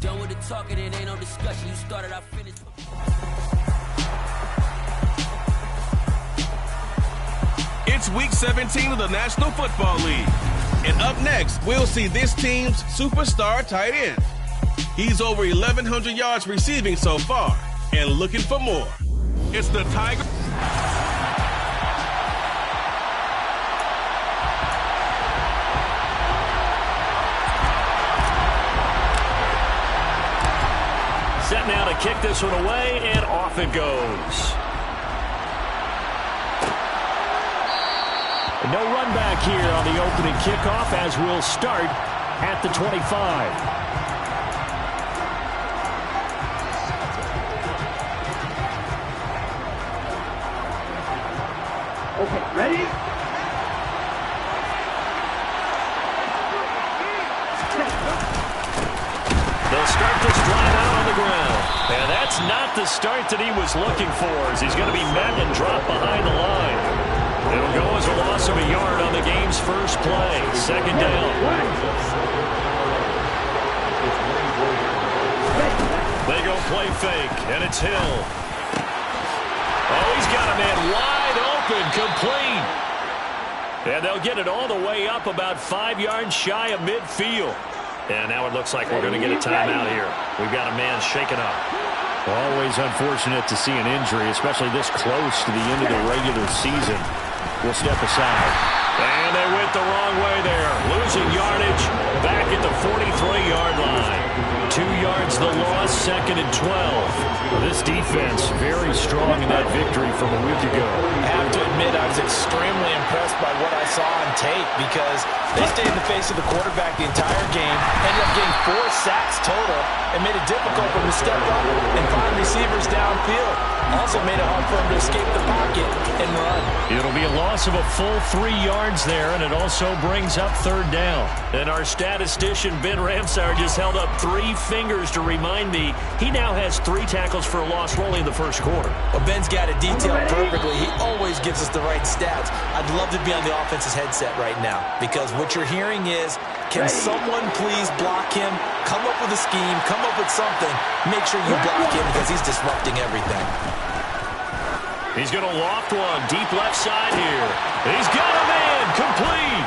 Done with the talking, it ain't no discussion. You started, I finished. It's week 17 of the National Football League. And up next, we'll see this team's superstar tight end. He's over 1,100 yards receiving so far and looking for more. It's the Tiger. Set now to kick this one away, and off it goes. No run back here on the opening kickoff, as we'll start at the 25. Okay, ready? They'll start this drive out on the ground. And that's not the start that he was looking for, as he's going to be met and dropped behind the line. It'll go as a loss of a yard on the game's first play. Second down. They go play fake, and it's Hill. Oh, he's got a man wide open, complete. And they'll get it all the way up about 5 yards shy of midfield. And now it looks like we're going to get a timeout here. We've got a man shaken up. Always unfortunate to see an injury, especially this close to the end of the regular season. We'll step aside. And they went the wrong way there. Losing yardage back at the 43-yard line. 2 yards the loss, second and 12. This defense very strong in that victory from a week ago. I have to admit, I was extremely impressed by what I saw on tape because they stayed in the face of the quarterback the entire game, ended up getting 4 sacks total, and made it difficult for him to step up and find receivers downfield. Also made it hard for him to escape the pocket and run. It'll be a loss of a full 3 yards there, and it also brings up third down. And our statistician, Ben Ramsauer, just held up 3 fingers to remind me he now has 3 tackles for a loss only in the first quarter. Well, Ben's got it detailed perfectly. He always gives us the right stats. I'd love to be on the offense's headset right now because what you're hearing is, can someone please block him? Come up with a scheme. Come up with something. Make sure you block him because he's disrupting everything. He's going to loft one deep left side here. He's got a man complete.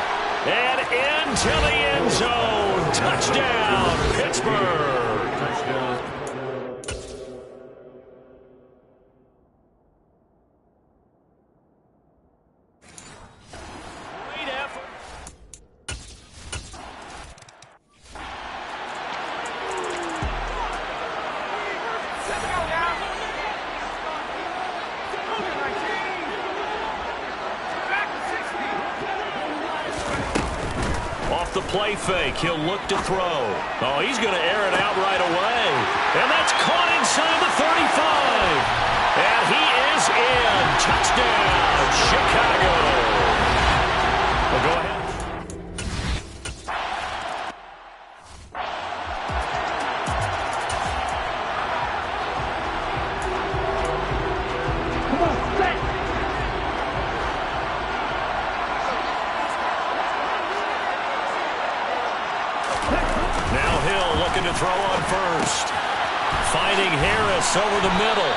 And into the end zone. Touchdown, Pittsburgh. Touchdown. Great effort. Off the play fake, he'll look to throw. Oh, he's going to air it out right away. And that's caught inside the 35. And he is in. Touchdown, Chicago. Well, go ahead. Now Hill looking to throw on first. Finding Harris over the middle.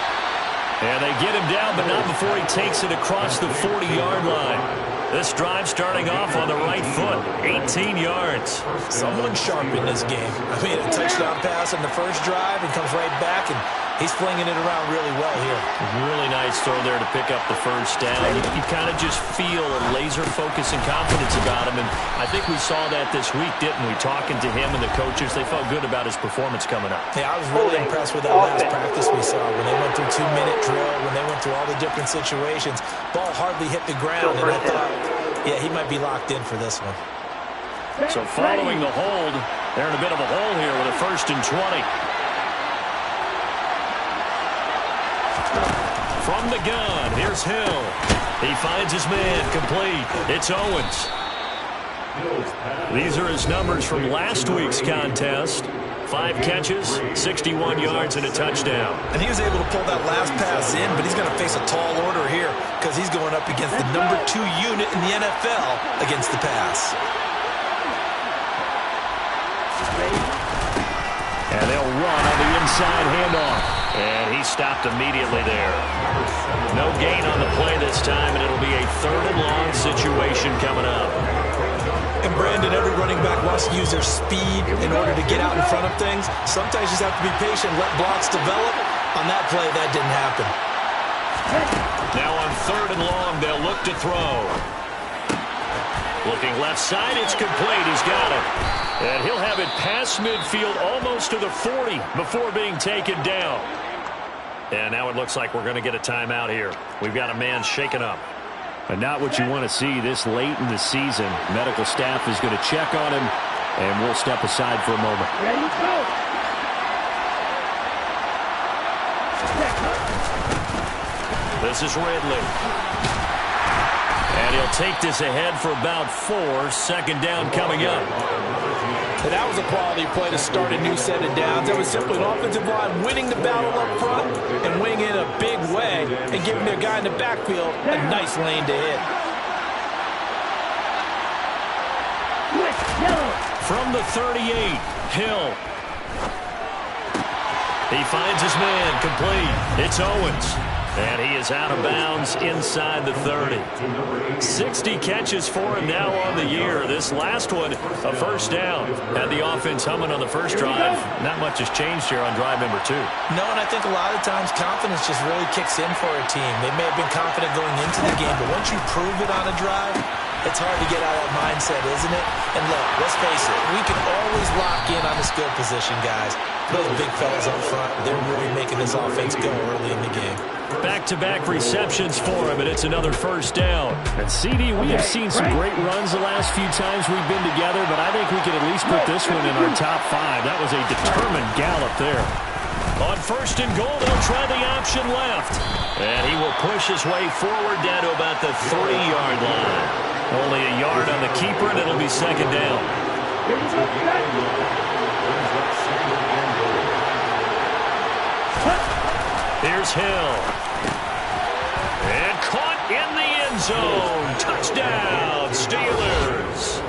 And they get him down, but not before he takes it across the 40-yard line. This drive starting off on the right foot, 18 yards. Someone sharp in this game. I mean, a touchdown pass on the first drive and comes right back, and he's flinging it around really well here. Really nice throw there to pick up the first down. You kind of just feel a laser focus and confidence about him, and I think we saw that this week, didn't we? Talking to him and the coaches, they felt good about his performance coming up. Yeah, I was really impressed with that last practice we saw when they went through 2-minute drill, when they went through all the different situations. Ball hardly hit the ground, and I thought, yeah, he might be locked in for this one. So following the hold, they're in a bit of a hole here with a 1st and 20. From the gun, here's Hill. He finds his man complete. It's Owens. These are his numbers from last week's contest. 5 catches, 61 yards, and a touchdown. And he was able to pull that last pass in, but he's going to face a tall order here because he's going up against the number 2 unit in the NFL against the pass. And they'll inside handoff. And he stopped immediately there. No gain on the play this time, and it'll be a 3rd and long situation coming up. And Brandon, every running back wants to use their speed in order to get out in front of things. Sometimes you just have to be patient, let blocks develop. On that play, that didn't happen. Now on 3rd and long, they'll look to throw. Looking left side, it's complete. He's got it. And he'll have it past midfield almost to the 40 before being taken down. And now it looks like we're going to get a timeout here. We've got a man shaken up. And not what you want to see this late in the season. Medical staff is going to check on him, and we'll step aside for a moment. Ready, go! This is Ridley. And he'll take this ahead for about 4. 2nd down coming up. And that was a quality play to start a new set of downs. That was simply an offensive line winning the battle up front and winning in a big way and giving their guy in the backfield a nice lane to hit. From the 38, Hill. He finds his man, complete. It's Owens. And he is out of bounds inside the 30. 60 catches for him now on the year. This last one, a 1st down. Had the offense humming on the first drive. Not much has changed here on drive number 2. No, and I think a lot of times confidence just really kicks in for a team. They may have been confident going into the game, but once you prove it on a drive, it's hard to get out of that mindset, isn't it? And look, let's face it, we can always lock in on the skill position, guys. Those big fellas up front, they're really making this offense go early in the game. Back-to-back receptions for him, and it's another 1st down. And CD, we have seen some great runs the last few times we've been together, but I think we could at least put this one in our top 5. That was a determined gallop there. On 1st and goal, they'll try the option left. And he will push his way forward down to about the 3-yard line. Only a yard on the keeper, and it'll be 2nd down. Here's Hill. And caught in the end zone. Touchdown, Steelers.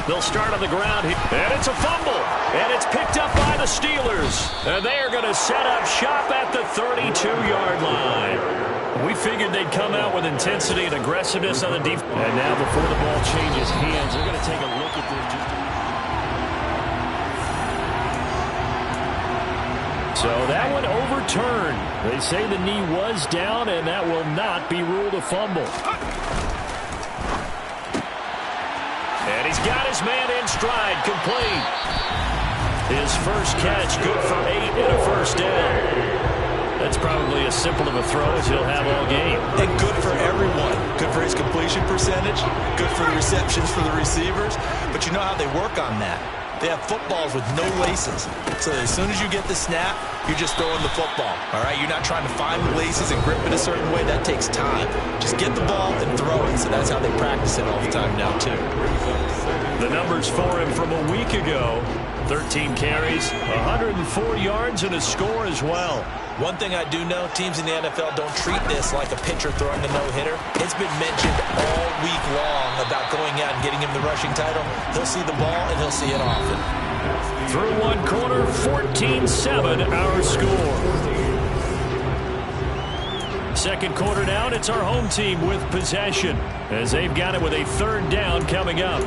They'll start on the ground here. And it's a fumble. And it's picked up by the Steelers. And they are going to set up shop at the 32-yard line. We figured they'd come out with intensity and aggressiveness on the defense. And now before the ball changes hands, they're going to take a look at this. So that one overturned. They say the knee was down, and that will not be ruled a fumble. And he's got his man in stride, complete. His first catch, good for 8 and a 1st down. That's probably as simple of a throw as he'll have all game. And good for everyone. Good for his completion percentage. Good for the receptions for the receivers. But you know how they work on that. They have footballs with no laces. So as soon as you get the snap, you're just throwing the football. All right? You're not trying to find the laces and grip it a certain way. That takes time. Just get the ball and throw it. So that's how they practice it all the time now, too. The numbers for him from a week ago. 13 carries, 104 yards, and a score as well. One thing I do know, teams in the NFL don't treat this like a pitcher throwing a no-hitter. It's been mentioned all week long about going out and getting him the rushing title. He'll see the ball, and he'll see it often. Through one quarter, 14-7 our score. Second quarter down, it's our home team with possession as they've got it with a 3rd down coming up.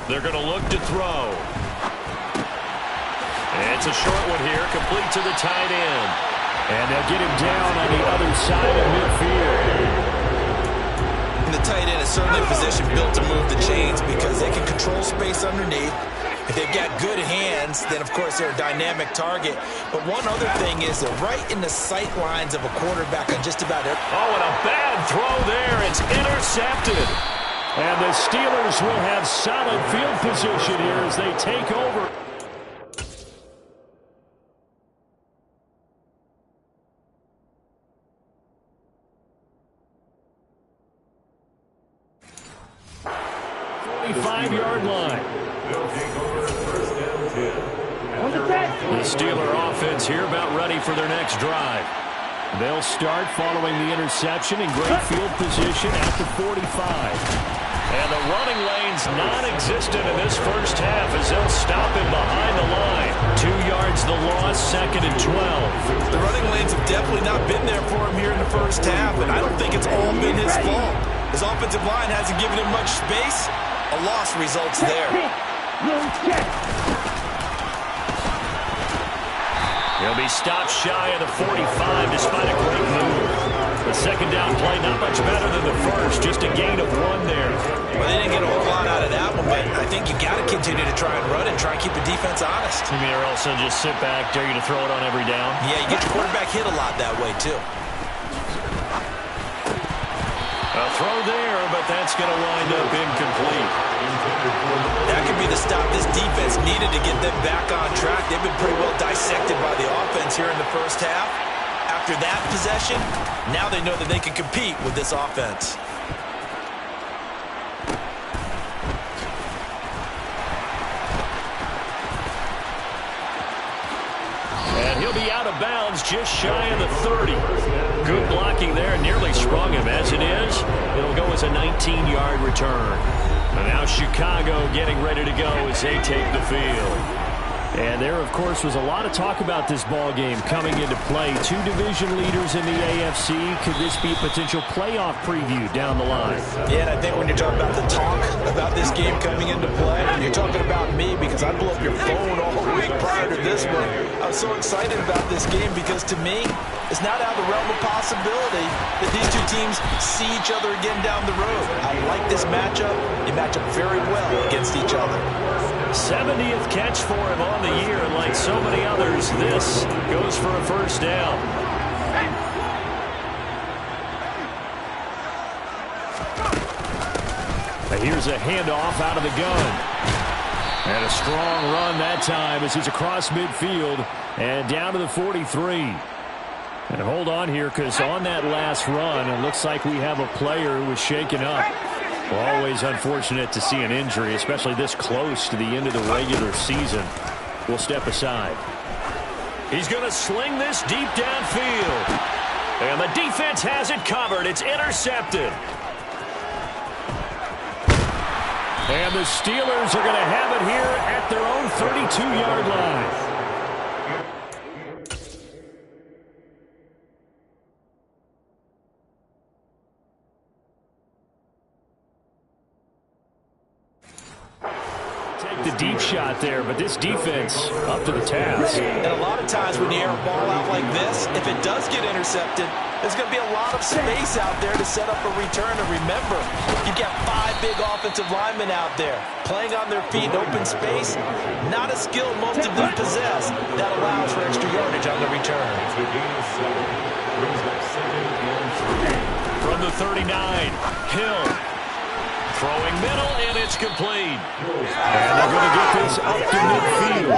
They're going to look to throw. And it's a short one here, complete to the tight end. And they'll get him down on the other side of midfield. And the tight end is certainly a position built to move the chains because they can control space underneath. If they've got good hands, then of course they're a dynamic target. But one other thing is they're right in the sight lines of a quarterback on just about every. Oh, and a bad throw there. It's intercepted. And the Steelers will have solid field position here as they take over. 45-yard line. The Steeler offense here about ready for their next drive. They'll start following the interception in great field position at the 45. And the running lane's non-existent in this first half as they'll stop him behind the line. 2 yards the loss, 2nd and 12. The running lanes have definitely not been there for him here in the first half, and I don't think it's all been his fault. His offensive line hasn't given him much space. A loss results there. He'll be stopped shy of the 45 despite a great move. The second down play not much better than the first, just a gain of 1 there. Well, they didn't get a whole lot out of that one, but I think you got to continue to try and run and try and keep the defense honest. You mean, or else they'll just sit back, dare you to throw it on every down? Yeah, you get your quarterback hit a lot that way, too. A throw there, but that's going to wind up incomplete. That could be the stop this defense needed to get them back on track. They've been pretty well dissected by the offense here in the first half. After that possession, now they know that they can compete with this offense. And he'll be out of bounds just shy of the 30. Good blocking there, nearly sprung him. As it is, it'll go as a 19-yard return. And now Chicago getting ready to go as they take the field. And there, of course, was a lot of talk about this ball game coming into play. 2 division leaders in the AFC. Could this be a potential playoff preview down the line? Yeah, and I think when you're talking about the talk about this game coming into play, you're talking about me because I blew up your phone all week prior to this one. I was so excited about this game because, to me, it's not out of the realm of possibility that these 2 teams see each other again down the road. I like this matchup. They match up very well against each other. 70th catch for him on the year, and like so many others, this goes for a first down. Here's a handoff out of the gun. And a strong run that time as he's across midfield and down to the 43. And hold on here, because on that last run, it looks like we have a player who was shaken up. Well, always unfortunate to see an injury, especially this close to the end of the regular season. We'll step aside. He's going to sling this deep downfield. And the defense has it covered. It's intercepted. And the Steelers are going to have it here at their own 32-yard line. The deep shot there, but this defense up to the task. And a lot of times when you air a ball out like this, if it does get intercepted, there's going to be a lot of space out there to set up a return. And remember, you've got 5 big offensive linemen out there playing on their feet in open space. Not a skill most of them possess that allows for extra yardage on the return. From the 39, Hill. Throwing middle, and it's complete. And they're going to get this up to midfield.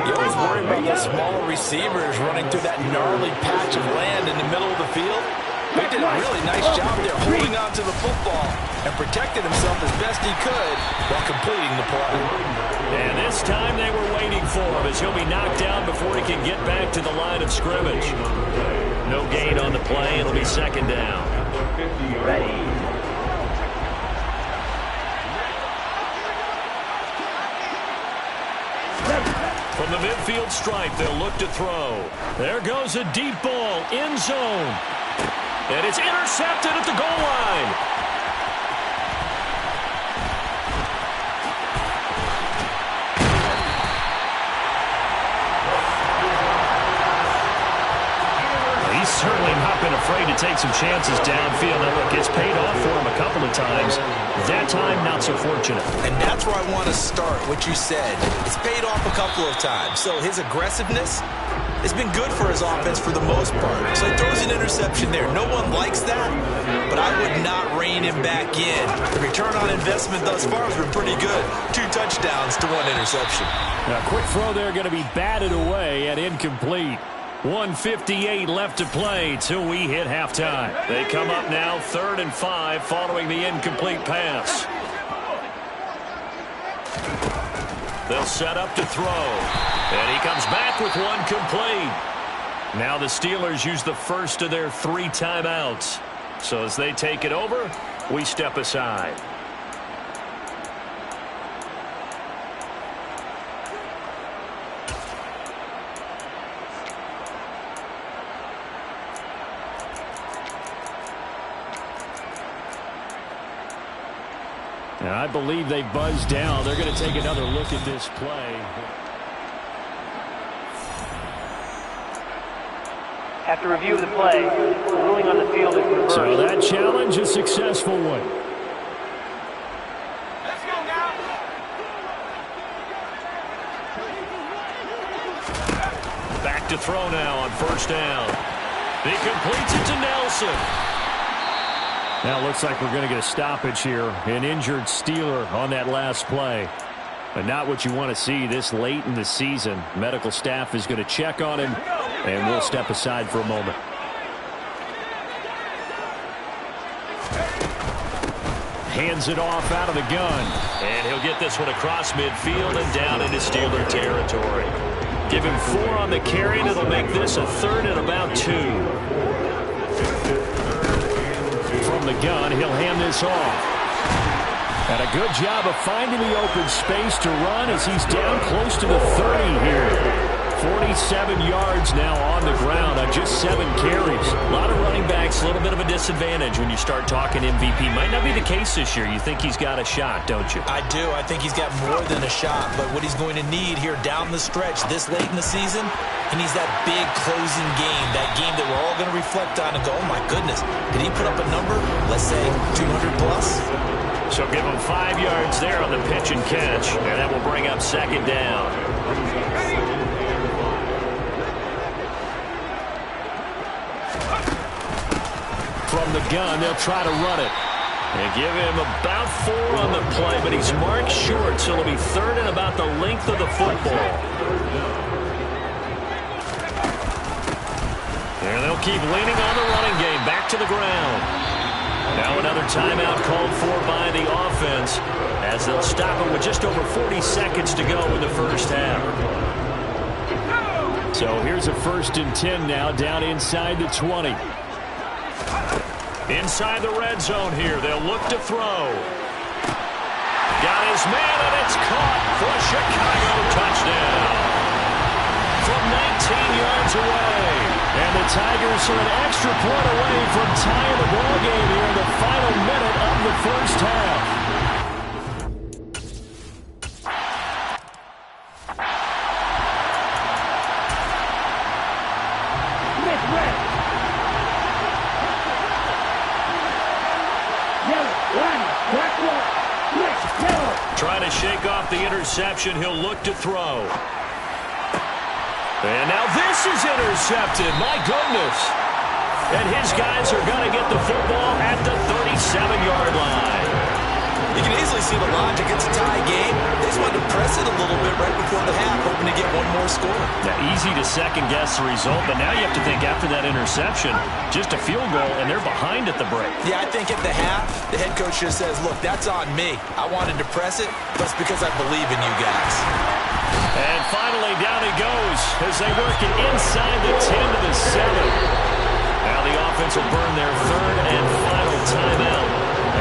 You always worry about the smaller receivers running through that gnarly patch of land in the middle of the field. They did a really nice job there holding on to the football and protected himself as best he could while completing the play. And this time they were waiting for him as he'll be knocked down before he can get back to the line of scrimmage. No gain on the play. It'll be 2nd down. Ready. From the midfield stripe, they'll look to throw. There goes a deep ball, end zone. And it's intercepted at the goal line. He's certainly not been afraid to take some chances downfield. And look, it's paid off for him a couple of times. That time, not so fortunate. And that's where I want to start, what you said. It's paid off a couple of times. So his aggressiveness has been good for his offense for the most part. So he throws an interception there. No one likes that, but I would not rein him back in. The return on investment thus far has been pretty good. 2 touchdowns to 1 interception. Now, quick throw there going to be batted away and incomplete. 1:58 left to play till we hit halftime. They come up now 3rd and 5 following the incomplete pass. They'll set up to throw. And he comes back with one complete. Now the Steelers use the first of their 3 timeouts. So as they take it over, we step aside. And I believe they buzzed down. They're going to take another look at this play. After review of the play, the ruling on the field is reversed. So that challenge, a successful one. Let's go now. Back to throw now on first down. He completes it to Nelson. Now it looks like we're going to get a stoppage here. An injured Steeler on that last play. But not what you want to see this late in the season. Medical staff is going to check on him, and we'll step aside for a moment. Hands it off out of the gun. And he'll get this one across midfield and down into Steeler territory. Give him 4 on the carry, and it'll make this a 3rd and about 2. From the gun, he'll hand this off. And a good job of finding the open space to run as he's down close to the 30 here. 47 yards now on the ground on just 7 carries. A lot of running backs, a little bit of a disadvantage when you start talking MVP. Might not be the case this year. You think he's got a shot, don't you? I do. I think he's got more than a shot. But what he's going to need here down the stretch this late in the season, he needs that big closing game, that game that we're all going to reflect on and go, oh, my goodness, did he put up a number, let's say 200 plus? So give him 5 yards there on the pitch and catch, and that will bring up 2nd down. From the gun, they'll try to run it. And give him about 4 on the play, but he's marked short, so it'll be 3rd and about the length of the football. And they'll keep leaning on the running game, back to the ground. Now another timeout called for by the offense as they'll stop it with just over 40 seconds to go in the first half. So here's a 1st and 10 now, down inside the 20. Inside the red zone here, they'll look to throw. Got his man, and it's caught for a Chicago touchdown. From 19 yards away. And the Tigers are an extra point away from tying the ball game here in the final minute of the first half. Trying to shake off the interception. He'll look to throw. And now this is intercepted. My goodness. And his guys are going to get the football at the 37-yard line. You can easily see the logic. It's a tie game. They just wanted to press it a little bit right before the half, hoping to get one more score. Now, easy to second-guess the result, but now you have to think after that interception, just a field goal, and they're behind at the break. Yeah, I think at the half, the head coach just says, look, that's on me. I wanted to press it, but it's because I believe in you guys. And finally, down he goes as they work it inside the 10 to the 7. Now the offense will burn their 3rd and final timeout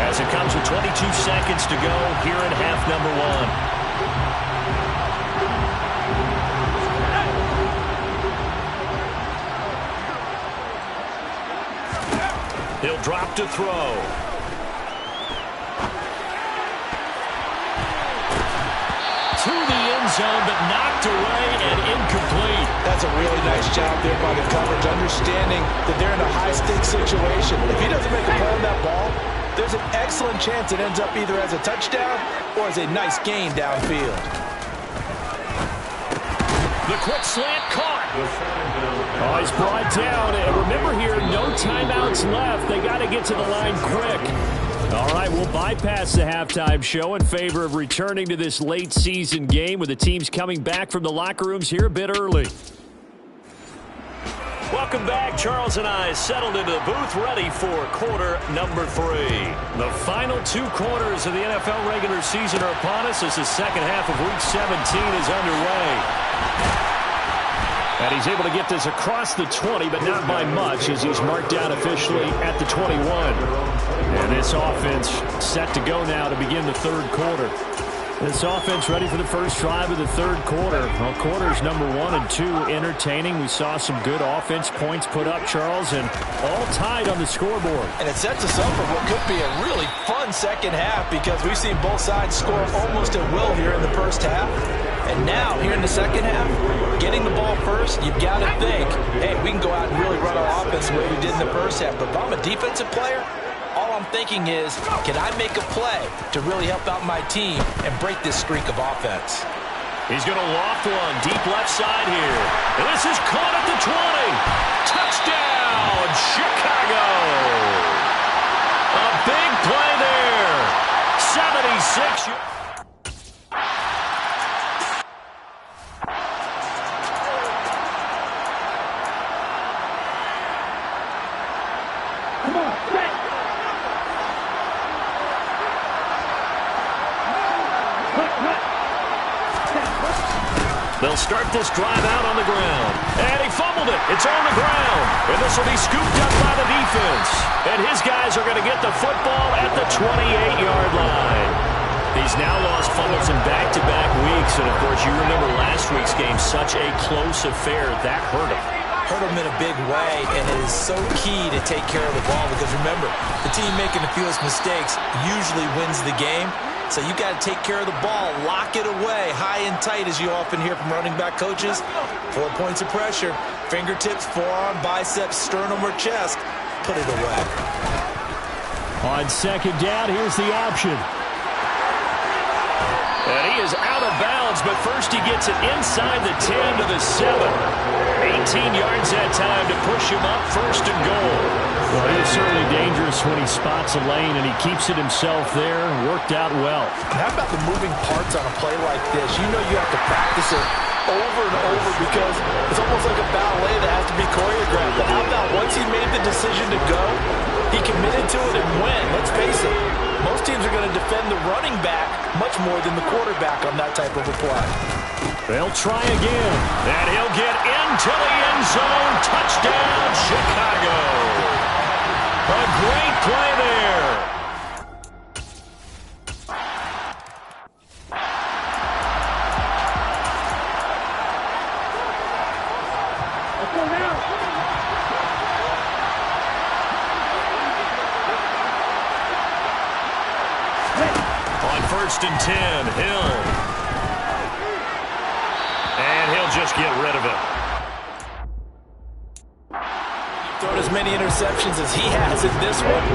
as it comes with 22 seconds to go here in half number 1. He'll drop to throw. To the end zone, but knocked away and incomplete. That's a really nice job there by the coverage, understanding that they're in a high-stakes situation. If he doesn't make a play on that ball, there's an excellent chance it ends up either as a touchdown or as a nice gain downfield. The quick slant caught. Oh, he's brought down. And remember here, no timeouts left. They got to get to the line quick. All right, we'll bypass the halftime show in favor of returning to this late season game with the teams coming back from the locker rooms here a bit early. Welcome back. Charles and I settled into the booth, ready for quarter number 3. The final 2 quarters of the NFL regular season are upon us as the second half of Week 17 is underway. And he's able to get this across the 20, but not by much, as he's marked out officially at the 21. And this offense set to go now to begin the third quarter. This offense ready for the first drive of the third quarter. Well, quarters number 1 and 2 entertaining. We saw some good offense points put up, Charles, and all tied on the scoreboard. And it sets us up for what could be a really fun second half, because we've seen both sides score almost at will here in the first half. And now, here in the second half, getting the ball first, you've got to think, hey, we can go out and really run our offense the way we did in the first half. But if I'm a defensive player, all I'm thinking is, can I make a play to really help out my team and break this streak of offense? He's going to loft one deep left side here. And this is caught at the 20. Touchdown, Chicago. A big play there. 76. They'll start this drive out on the ground. And he fumbled it. It's on the ground. And this will be scooped up by the defense. And his guys are going to get the football at the 28-yard line. He's now lost fumbles in back-to-back weeks. And, of course, you remember last week's game, such a close affair. That hurt him. Hurt him in a big way, and it is so key to take care of the ball, because, remember, the team making the fewest mistakes usually wins the game. So you got to take care of the ball, lock it away, high and tight, as you often hear from running back coaches. 4 points of pressure, fingertips, forearm, biceps, sternum, or chest. Put it away. On second down, here's the option. And he is out of bounds, but first he gets it inside the 10 to the 7. 18 yards that time to push him up, first and goal. Well, he is certainly dangerous when he spots a lane, and he keeps it himself there. Worked out well. How about the moving parts on a play like this? You know you have to practice it over and over, because it's almost like a ballet that has to be choreographed. But how about once he made the decision to go, he committed to it and went. Let's face it, most teams are going to defend the running back much more than the quarterback on that type of a play. They'll try again. And he'll get into the end zone. Touchdown, Chicago. A great play there. On 1st and 10, Hill. And he'll just get rid of it. Thrown as many interceptions as he has in this one,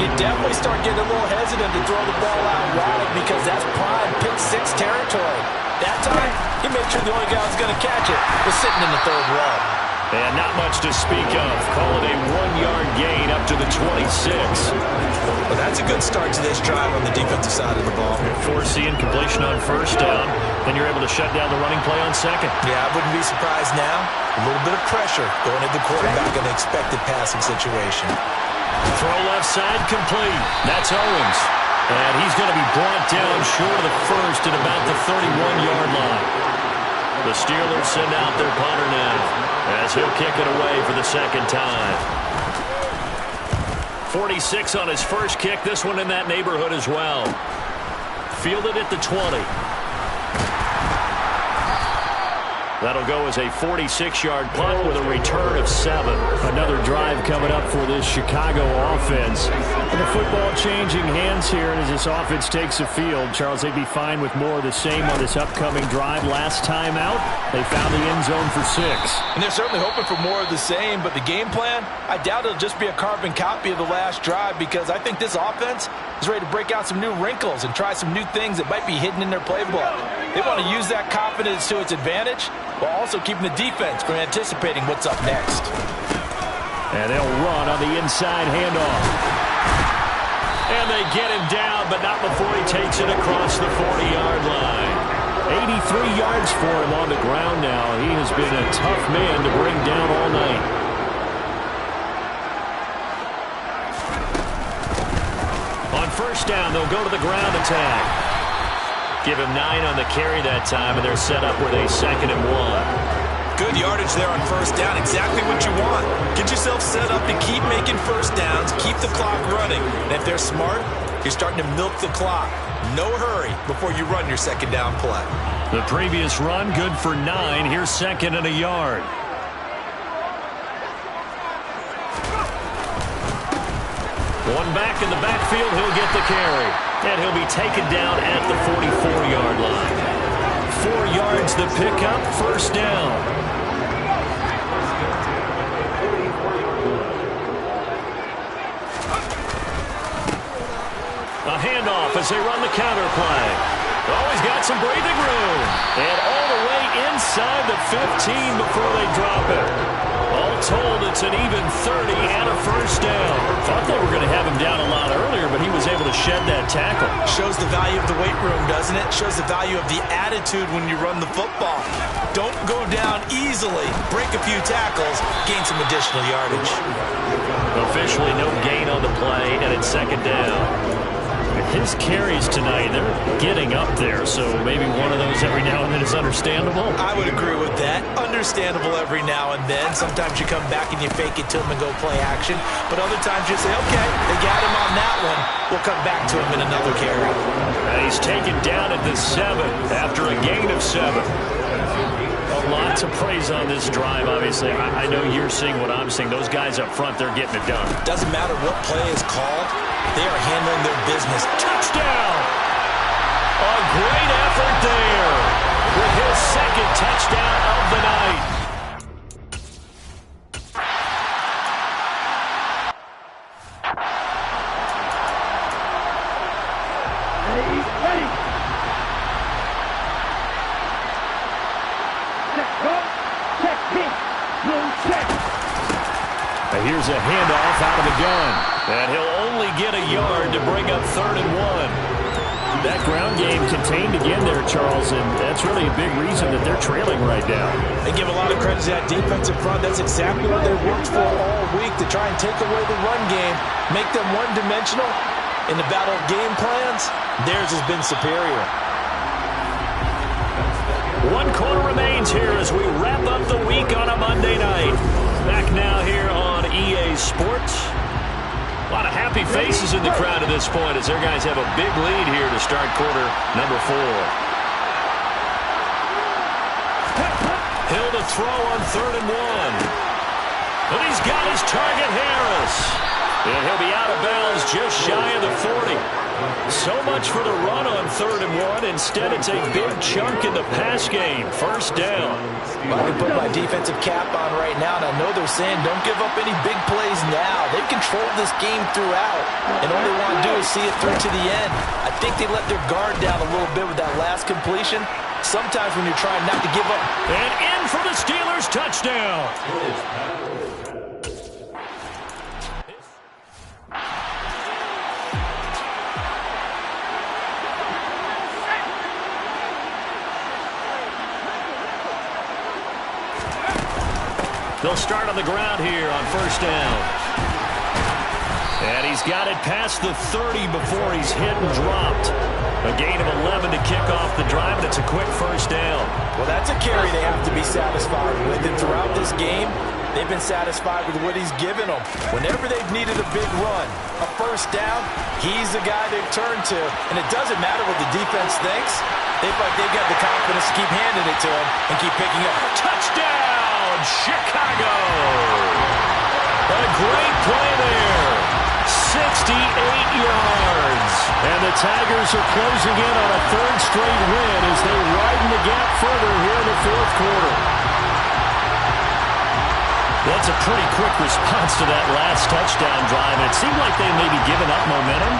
you definitely start getting a little hesitant to throw the ball out wide, because that's prime pick 6 territory. That time, he made sure the only guy who was going to catch it was sitting in the 3rd row. And not much to speak of. Call it a 1-yard gain up to the 26. Well, that's a good start to this drive on the defensive side of the ball. Forcing completion on 1st down. Then you're able to shut down the running play on 2nd. Yeah, I wouldn't be surprised now. A little bit of pressure going at the quarterback in an expected passing situation. Throw left side complete. That's Owens. And he's going to be brought down short of the first at about the 31-yard line. The Steelers send out their punter now, as he'll kick it away for the 2nd time. 46 on his first kick. This one in that neighborhood as well. Fielded at the 20. That'll go as a 46-yard punt with a return of 7. Another drive coming up for this Chicago offense. And the football changing hands here, and as this offense takes the field, Charles, they'd be fine with more of the same on this upcoming drive. Last time out, they found the end zone for 6. And they're certainly hoping for more of the same, but the game plan, I doubt it'll just be a carbon copy of the last drive, because I think this offense is ready to break out some new wrinkles and try some new things that might be hidden in their playbook. They want to use that confidence to its advantage, while also keeping the defense from anticipating what's up next. And they'll run on the inside handoff. And they get him down, but not before he takes it across the 40-yard line. 83 yards for him on the ground now. He has been a tough man to bring down all night. first down. They'll go to the ground attack. Give him 9 on the carry that time, and they're set up with a 2nd and 1. Good yardage there on first down. Exactly what you want. Get yourself set up to keep making first downs, keep the clock running. And if they're smart, you're starting to milk the clock. No hurry before you run your 2nd down play. The previous run, good for 9. Here's 2nd and a yard. One back in the backfield, he'll get the carry. And he'll be taken down at the 44-yard line. 4 yards the pickup, first down. A handoff as they run the counter play. Always got some breathing room. And all the way inside the 15 before they drop it. All told, it's an even 30 and a first down. Thought they were going to have him down a lot earlier, but he was able to shed that tackle. Shows the value of the weight room, doesn't it? Shows the value of the attitude when you run the football. Don't go down easily. Break a few tackles. Gain some additional yardage. Officially no gain on the play, and it's 2nd down. His carries tonight, they're getting up there, so maybe one of those every now and then is understandable. I would agree with that. Understandable every now and then. Sometimes you come back and you fake it to him and go play action. But other times you say, okay, they got him on that one. We'll come back to him in another carry. And he's taken down at the 7 after a gain of 7. A lot to praise on this drive, obviously. I know you're seeing what I'm seeing. Those guys up front, they're getting it done. Doesn't matter what play is called. They are handling their business. Touchdown! A great effort there with his 2nd touchdown of the night. Here's a handoff out of the gun. And he'll only get a yard to bring up 3rd and 1. That ground game contained again there, Charles, and that's really a big reason that they're trailing right now. They give a lot of credit to that defensive front. That's exactly what they worked for all week, to try and take away the run game, make them one-dimensional. In the battle of game plans, theirs has been superior. 1 quarter remains here as we wrap up the week on a Monday night. Back now here on EA Sports. A lot of happy faces in the crowd at this point as their guys have a big lead here to start quarter number 4. Hill to throw on 3rd and 1. And he's got his target, Harris. And he'll be out of bounds just shy of the 40. So much for the run on 3rd and 1. Instead, it's a big chunk in the pass game. First down. I can put my defensive cap on right now, and I know they're saying don't give up any big plays now. They've controlled this game throughout, and all they want to do is see it through to the end. I think they let their guard down a little bit with that last completion. Sometimes when you're trying not to give up. And in for the Steelers touchdown. They'll start on the ground here on first down. And he's got it past the 30 before he's hit and dropped. A gain of 11 to kick off the drive, and it's a quick first down. Well, that's a carry they have to be satisfied with. And throughout this game, they've been satisfied with what he's given them. Whenever they've needed a big run, a first down, he's the guy they've turned to. And it doesn't matter what the defense thinks. They feel like they've got the confidence to keep handing it to him and keep picking up. Touchdown! Chicago! A great play there. 68 yards. And the Tigers are closing in on a 3rd straight win as they widen the gap further here in the 4th quarter. That's a pretty quick response to that last touchdown drive. It seemed like they may be giving up momentum.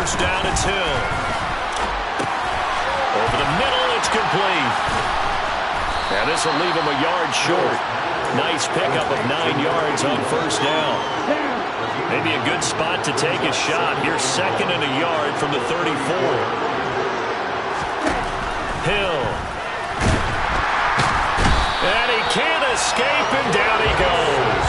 first down, it's Hill. Over the middle, it's complete. And this will leave him a yard short. Nice pickup of 9 yards on first down. Maybe a good spot to take a shot. Here's 2nd and a yard from the 34. Hill. And he can't escape, and down he goes.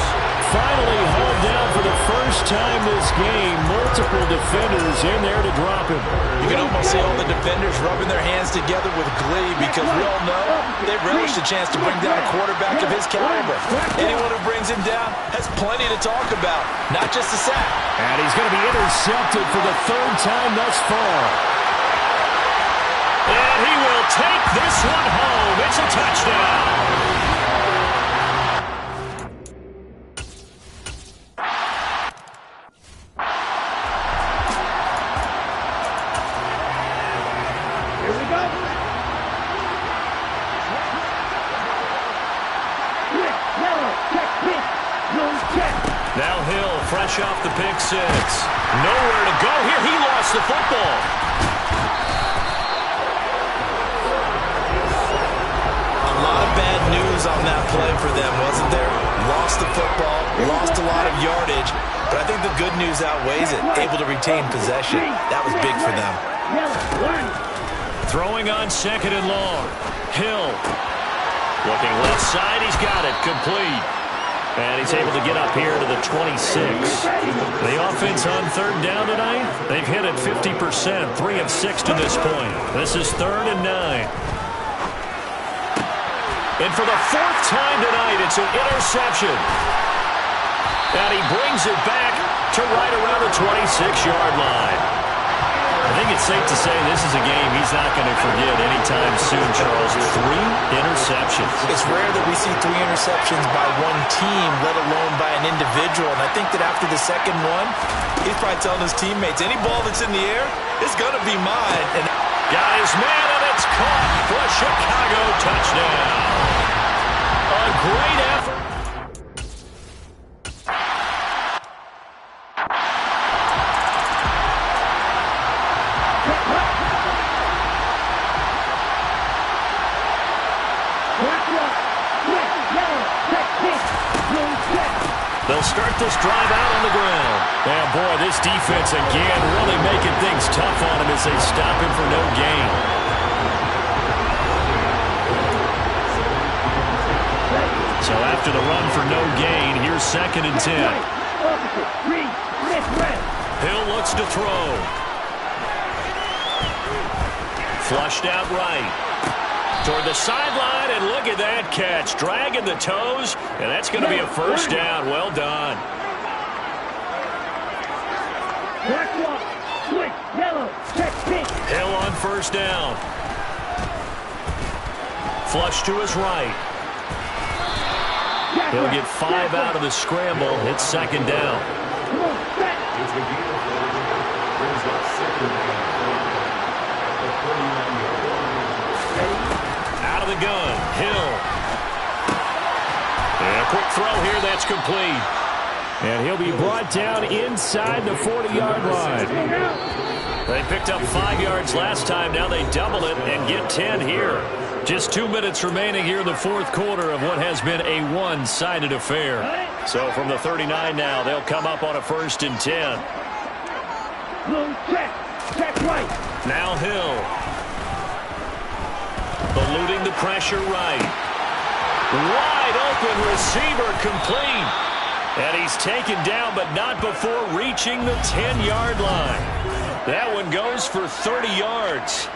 Finally hauled down for the first time this game. Multiple defenders in there to drop him. You can almost see all the defenders rubbing their hands together with glee because we all know they relish the chance to bring down a quarterback of his caliber. Anyone who brings him down has plenty to talk about, not just a sack. And he's going to be intercepted for the 3rd time thus far. And he will take this one home. It's a touchdown. Now Hill, fresh off the pick 6. Nowhere to go here. He lost the football. A lot of bad news on that play for them, wasn't there? Lost the football, lost a lot of yardage, but I think the good news outweighs it. Able to retain possession. That was big for them. Throwing on 2nd and long. Hill. Looking left side. He's got it. Complete. And he's able to get up here to the 26. The offense on 3rd down tonight, they've hit it 50%, 3 of 6 to this point. This is 3rd and 9. And for the 4th time tonight, it's an interception. And he brings it back to right around the 26-yard line. I think it's safe to say this is a game he's not going to forget anytime soon, Charles. 3 interceptions. It's rare that we see 3 interceptions by one team, let alone by an individual. And I think that after the 2nd one, he's probably telling his teammates, any ball that's in the air, it's going to be mine. And got his man, and it's caught for a Chicago touchdown. A great effort. They'll start this drive out on the ground. And boy, this defense again really making things tough on him as they stop him for no gain. So after the run for no gain, here's 2nd and 10. Hill looks to throw. Flushed out right. Toward the sideline, and look at that catch. Dragging the toes, and that's going to be a first down. Well done. Hill on first down. Flush to his right. He'll get 5 out of the scramble. It's 2nd down. Out of the gun, Hill. And a quick throw here, that's complete. And he'll be brought down inside the 40-yard line. They picked up 5 yards last time. Now they double it and get 10 here. Just 2 minutes remaining here in the 4th quarter of what has been a one-sided affair. So from the 39 now, they'll come up on a 1st and 10. Check right. Now Hill. Eluding the pressure right. Wide open receiver complete. And he's taken down, but not before reaching the 10-yard line. That one goes for 30 yards.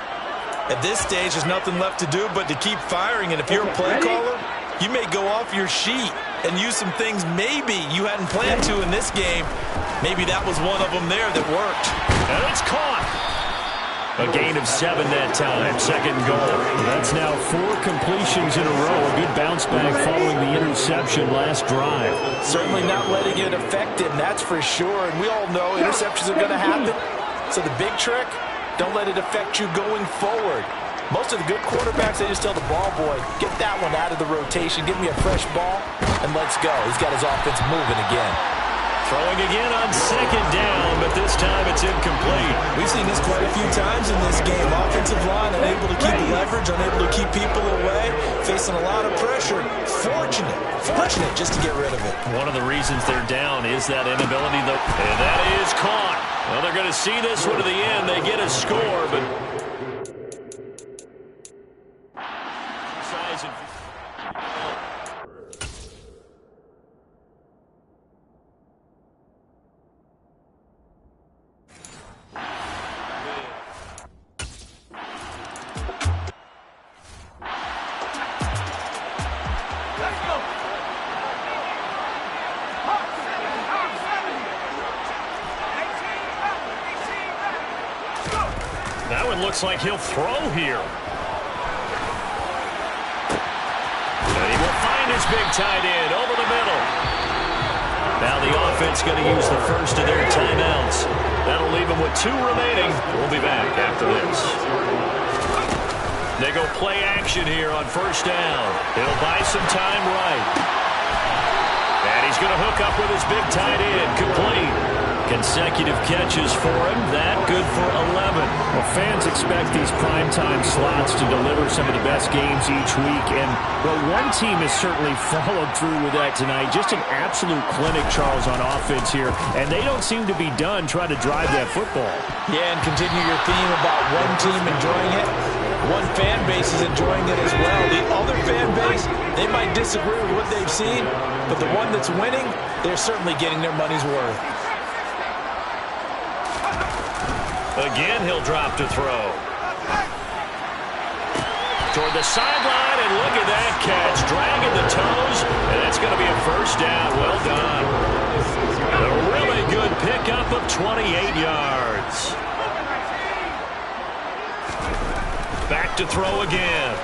At this stage, there's nothing left to do but to keep firing. And if you're a play caller, you may go off your sheet and use some things maybe you hadn't planned to in this game. Maybe that was one of them there that worked. And it's caught. A gain of 7 that time. 2nd goal. That's now 4 completions in a row. A good bounce back following the interception last drive. Certainly not letting it affect him, that's for sure. And we all know interceptions are going to happen. So the big trick, don't let it affect you going forward. Most of the good quarterbacks, they just tell the ball boy, get that one out of the rotation, give me a fresh ball, and let's go. He's got his offense moving again. Throwing again on second down, but this time it's incomplete. We've seen this quite a few times in this game. Offensive line unable to keep leverage, unable to keep people away, facing a lot of pressure. Fortunate just to get rid of it. One of the reasons they're down is that inability, and that is caught. Well, they're going to see this one to the end. They get a score, but size and that one looks like he'll throw here. And he will find his big tight end over the middle. Now the offense going to use the first of their timeouts. That'll leave them with 2 remaining. We'll be back after this. They go play action here on first down. He'll buy some time right. And he's going to hook up with his big tight end. Complete. Consecutive catches for him. That good for 11. Well, fans expect these primetime slots to deliver some of the best games each week. And, well, one team has certainly followed through with that tonight. Just an absolute clinic, Charles, on offense here. And they don't seem to be done trying to drive that football. Yeah, and continue your theme about one team enjoying it. One fan base is enjoying it as well. The other fan base, they might disagree with what they've seen, but the one that's winning, they're certainly getting their money's worth. Again, he'll drop to throw. Toward the sideline, and look at that catch. Dragging the toes, and that's going to be a first down. Well done. A really good pickup of 28 yards. Back to throw again.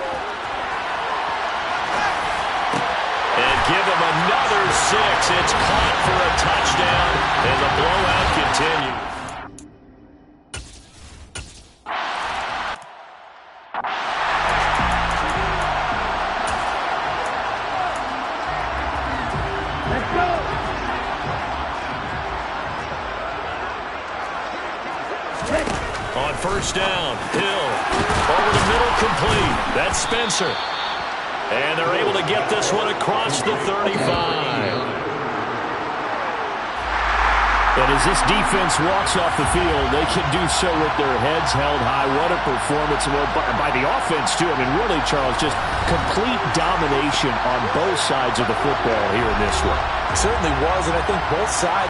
And give him another 6. It's caught for a touchdown, and the blowout continues. On first down, Hill over the middle, complete. That's Spencer. And they're able to get this one across the 35. And as this defense walks off the field, they can do so with their heads held high. What a performance. Well, by the offense, too. I mean, really, Charles, just complete domination on both sides of the football here in this one. It certainly was, and I think both sides